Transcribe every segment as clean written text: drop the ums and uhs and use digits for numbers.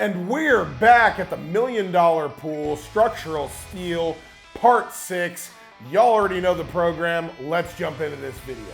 And we're back at the $1 Million Pool Structural Steel Part 6. Y'all already know the program. Let's jump into this video.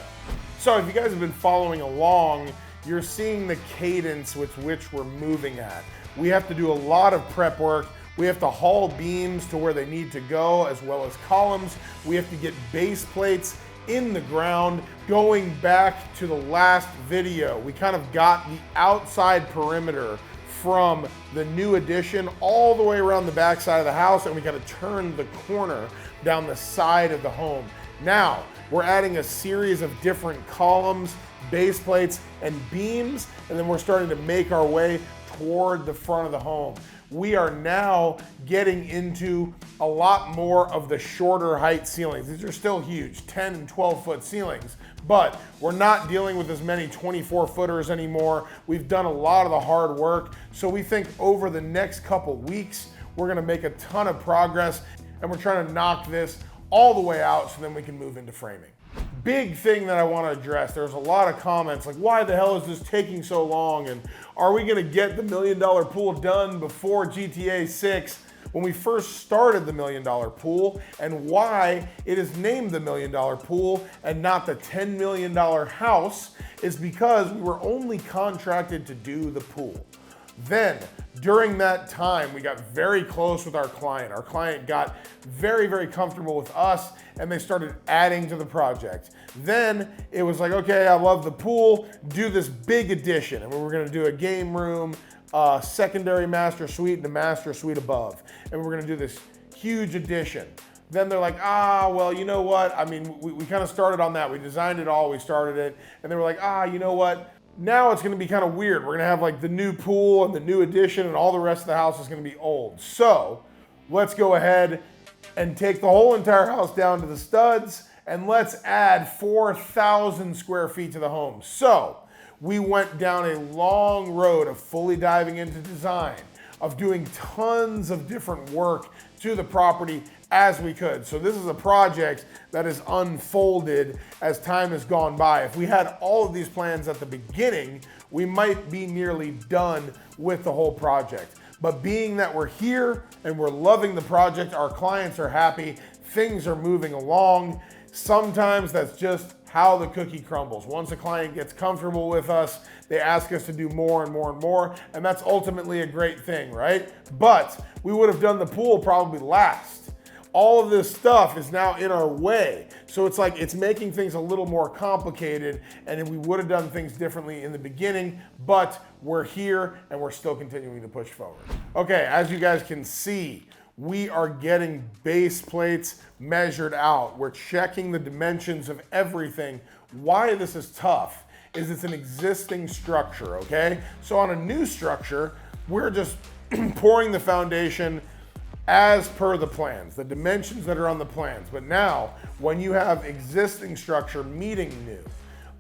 So if you guys have been following along, you're seeing the cadence with which we're moving at. We have to do a lot of prep work. We have to haul beams to where they need to go, as well as columns. We have to get base plates in the ground. Going back to the last video, we kind of got the outside perimeter from the new addition all the way around the back side of the house, and we got to turn the corner down the side of the home. Now, we're adding a series of different columns, base plates, and beams, and then we're starting to make our way toward the front of the home. We are now getting into a lot more of the shorter height ceilings. These are still huge, 10 and 12 foot ceilings, but we're not dealing with as many 24 footers anymore. We've done a lot of the hard work. So we think over the next couple weeks, we're gonna make a ton of progress, and we're trying to knock this all the way out so then we can move into framing. Big thing that I want to address, there's a lot of comments like, why the hell is this taking so long? And are we going to get the $1 Million Pool done before GTA 6? When we first started the $1 Million Pool, and why it is named the $1 Million Pool and not the $10 million house is because we were only contracted to do the pool. Then, during that time, we got very close with our client. Our client got very, very comfortable with us, and they started adding to the project. Then it was like, okay, I love the pool, do this big addition. And we were gonna do a game room, secondary master suite, and a master suite above. And we're gonna do this huge addition. Then they're like, well, you know what? I mean, we kind of started on that. We designed it all, we started it. And they were like, you know what? Now it's gonna be kind of weird. We're gonna have like the new pool and the new addition, and all the rest of the house is gonna be old. So let's go ahead and take the whole entire house down to the studs, and let's add 4,000 square feet to the home. So we went down a long road of fully diving into design, of doing tons of different work to the property as we could. So this is a project that has unfolded as time has gone by. If we had all of these plans at the beginning, we might be nearly done with the whole project. But being that we're here and we're loving the project, our clients are happy, things are moving along. Sometimes that's just how the cookie crumbles. Once a client gets comfortable with us, they ask us to do more and more and more, and that's ultimately a great thing, right? But we would have done the pool probably last. All of this stuff is now in our way. So it's like, it's making things a little more complicated, and we would have done things differently in the beginning, but we're here and we're still continuing to push forward. Okay, as you guys can see, we are getting base plates measured out. We're checking the dimensions of everything. Why this is tough is it's an existing structure, okay? So on a new structure, we're just pouring the foundation as per the plans, the dimensions that are on the plans. But now, when you have existing structure meeting new,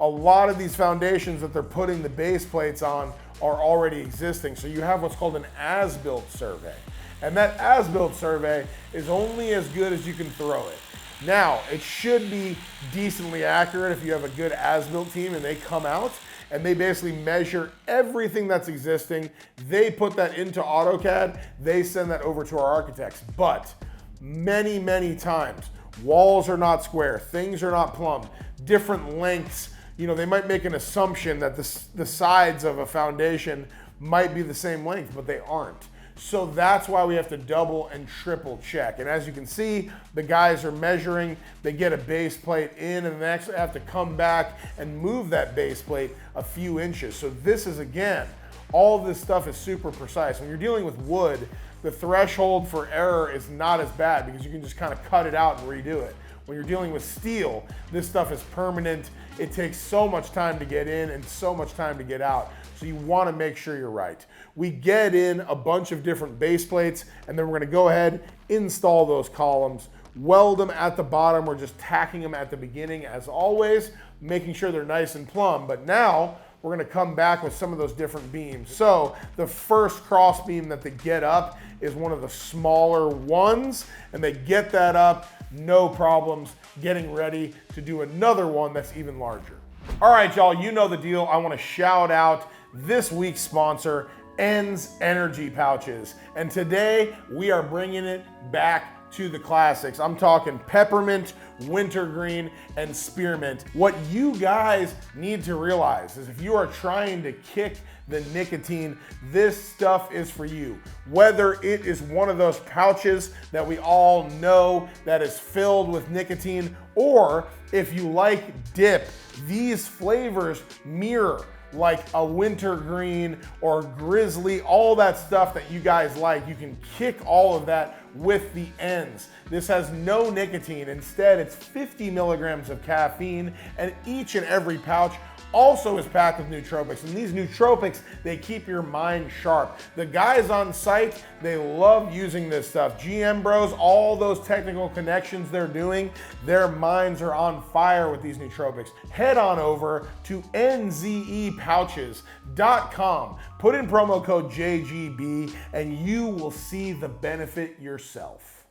a lot of these foundations that they're putting the base plates on are already existing. So you have what's called an as-built survey. And that as-built survey is only as good as you can throw it. Now, it should be decently accurate if you have a good as-built team and they come out and they basically measure everything that's existing. They put that into AutoCAD, they send that over to our architects. But many, many times, walls are not square, things are not plumb, different lengths. You know, they might make an assumption that the sides of a foundation might be the same length, but they aren't. So that's why we have to double and triple check. And as you can see, the guys are measuring, they get a base plate in, and they actually have to come back and move that base plate a few inches. So this is, again, all this stuff is super precise. When you're dealing with wood, the threshold for error is not as bad because you can just kind of cut it out and redo it. When you're dealing with steel, this stuff is permanent. It takes so much time to get in and so much time to get out. So you want to make sure you're right. We get in a bunch of different base plates, and then we're going to go ahead, install those columns, weld them at the bottom. We're just tacking them at the beginning as always, making sure they're nice and plumb. But now we're going to come back with some of those different beams. So the first cross beam that they get up is one of the smaller ones, and they get that up, no problems, getting ready to do another one that's even larger. All right, y'all, you know the deal. I want to shout out this week's sponsor, ENS energy pouches. And today we are bringing it back to the classics. I'm talking peppermint, wintergreen, and spearmint. What you guys need to realize is if you are trying to kick the nicotine, this stuff is for you. Whether it is one of those pouches that we all know that is filled with nicotine, or if you like dip, these flavors mirror like a wintergreen or grizzly, all that stuff that you guys like. You can kick all of that with the ENS. This has no nicotine. Instead, it's 50 milligrams of caffeine, and each and every pouch also is packed with nootropics. And these nootropics, they keep your mind sharp. The guys on site, they love using this stuff. GM bros, all those technical connections they're doing, their minds are on fire with these nootropics. Head on over to nzepouches.com. Put in promo code JGB and you will see the benefit yourself.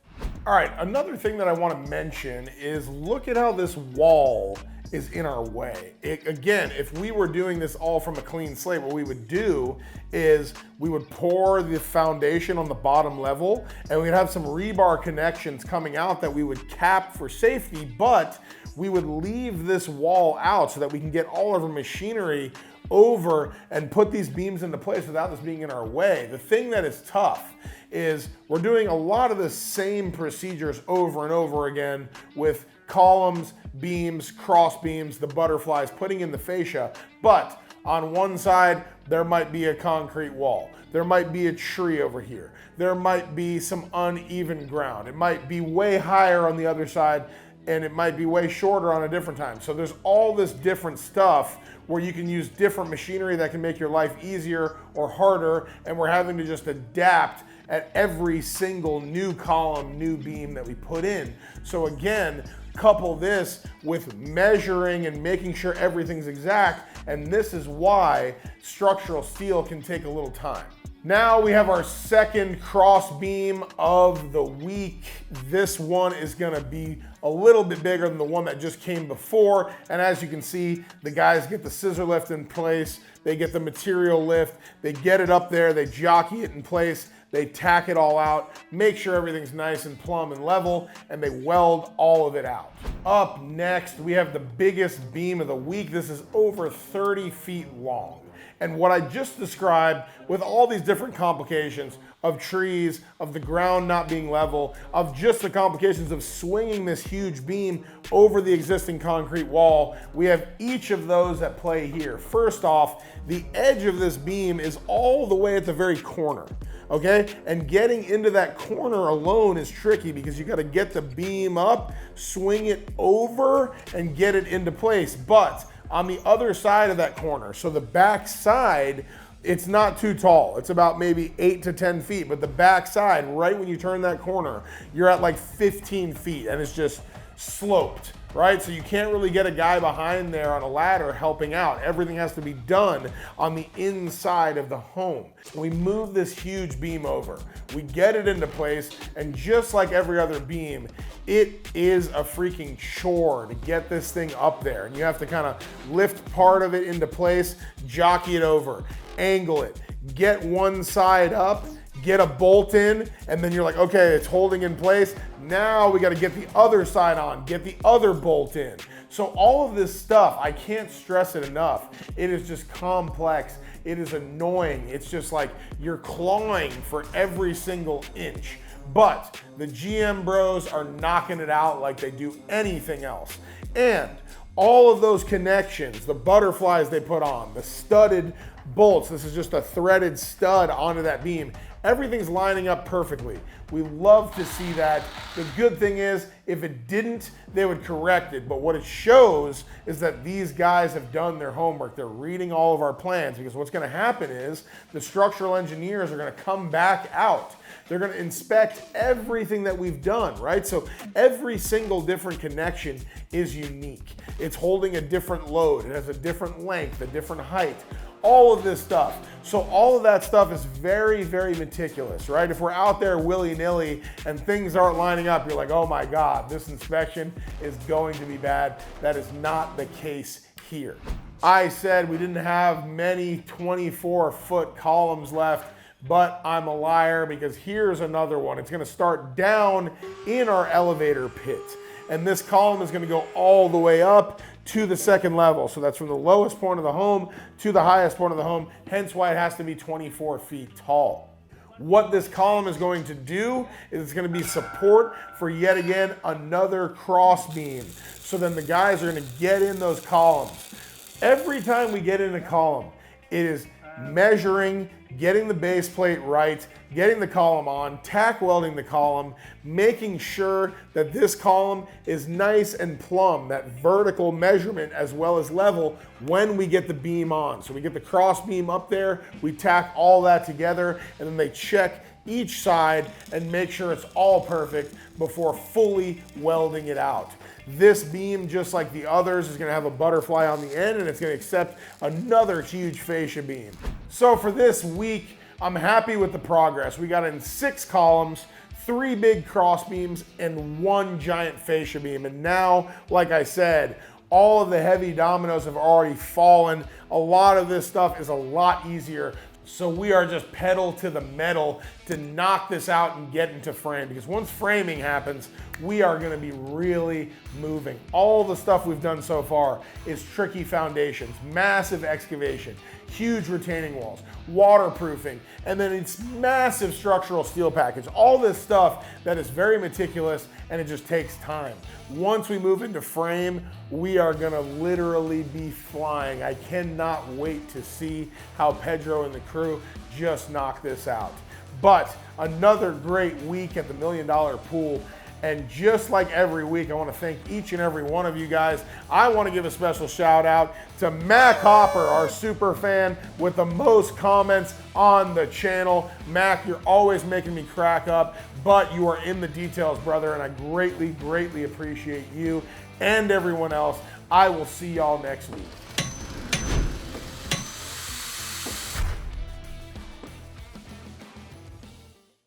All right, another thing that I want to mention is look at how this wall is in our way. Again, if we were doing this all from a clean slate, what we would do is we would pour the foundation on the bottom level, and we'd have some rebar connections coming out that we would cap for safety, but we would leave this wall out so that we can get all of our machinery over and put these beams into place without this being in our way. The thing that is tough is we're doing a lot of the same procedures over and over again with columns, beams, cross beams, the butterflies, putting in the fascia, but on one side, there might be a concrete wall. There might be a tree over here. There might be some uneven ground. It might be way higher on the other side, and it might be way shorter on a different time. So there's all this different stuff where you can use different machinery that can make your life easier or harder, and we're having to just adapt at every single new column, new beam that we put in. So again, couple this with measuring and making sure everything's exact, and this is why structural steel can take a little time. Now we have our second cross beam of the week. This one is gonna be a little bit bigger than the one that just came before, and as you can see, the guys get the scissor lift in place, they get the material lift, they get it up there, they jockey it in place, they tack it all out, make sure everything's nice and plumb and level, and they weld all of it out. Up next, we have the biggest beam of the week. This is over 30 feet long. And what I just described with all these different complications of trees, of the ground not being level, of just the complications of swinging this huge beam over the existing concrete wall, we have each of those at play here. First off, the edge of this beam is all the way at the very corner. Okay, and getting into that corner alone is tricky because you got to get the beam up, swing it over, and get it into place. But on the other side of that corner, so the back side, it's not too tall. It's about maybe 8 to 10 feet, but the back side, right when you turn that corner, you're at like 15 feet and it's just sloped, right? So you can't really get a guy behind there on a ladder helping out. Everything has to be done on the inside of the home. We move this huge beam over, we get it into place, and just like every other beam, it is a freaking chore to get this thing up there. And you have to kind of lift part of it into place, jockey it over, angle it, get one side up, get a bolt in, and then you're like, okay, it's holding in place. Now we got to get the other side on, get the other bolt in. So all of this stuff, I can't stress it enough. It is just complex. It is annoying. It's just like you're clawing for every single inch. But the GM bros are knocking it out like they do anything else. And all of those connections, the butterflies they put on, the studded bolts, this is just a threaded stud onto that beam. Everything's lining up perfectly. We love to see that. The good thing is, if it didn't, they would correct it. But what it shows is that these guys have done their homework. They're reading all of our plans, because what's gonna happen is the structural engineers are gonna come back out. They're gonna inspect everything that we've done, right? So every single different connection is unique. It's holding a different load. It has a different length, a different height. All of this stuff. So all of that stuff is very, very meticulous, right? If we're out there willy-nilly and things aren't lining up, you're like, oh my God, this inspection is going to be bad. That is not the case here. I said we didn't have many 24-foot columns left, but I'm a liar because here's another one. It's gonna start down in our elevator pit. And this column is gonna go all the way up to the second level. So that's from the lowest point of the home to the highest point of the home, hence why it has to be 24 feet tall. What this column is going to do is it's going to be support for yet again another cross beam. So then the guys are going to get in those columns. Every time we get in a column, it is measuring, getting the base plate right, getting the column on, tack welding the column, making sure that this column is nice and plumb, that vertical measurement as well as level when we get the beam on. So we get the cross beam up there, we tack all that together, and then they check each side and make sure it's all perfect before fully welding it out. This beam, just like the others, is gonna have a butterfly on the end, and it's gonna accept another huge fascia beam. So for this week, I'm happy with the progress. We got in 6 columns, 3 big cross beams, and 1 giant fascia beam. And now, like I said, all of the heavy dominoes have already fallen. A lot of this stuff is a lot easier. So we are just pedal to the metal to knock this out and get into frame, because once framing happens, we are gonna be really moving. All the stuff we've done so far is tricky foundations, massive excavation, huge retaining walls, waterproofing, and then it's massive structural steel package. All this stuff that is very meticulous, and it just takes time. Once we move into frame, we are gonna literally be flying. I cannot wait to see how Pedro and the crew just knock this out. But another great week at the $1 Million Pool. And just like every week, I want to thank each and every one of you guys. I want to give a special shout out to Mac Hopper, our super fan with the most comments on the channel. Mac, you're always making me crack up, but you are in the details, brother, and I greatly, greatly appreciate you and everyone else. I will see y'all next week.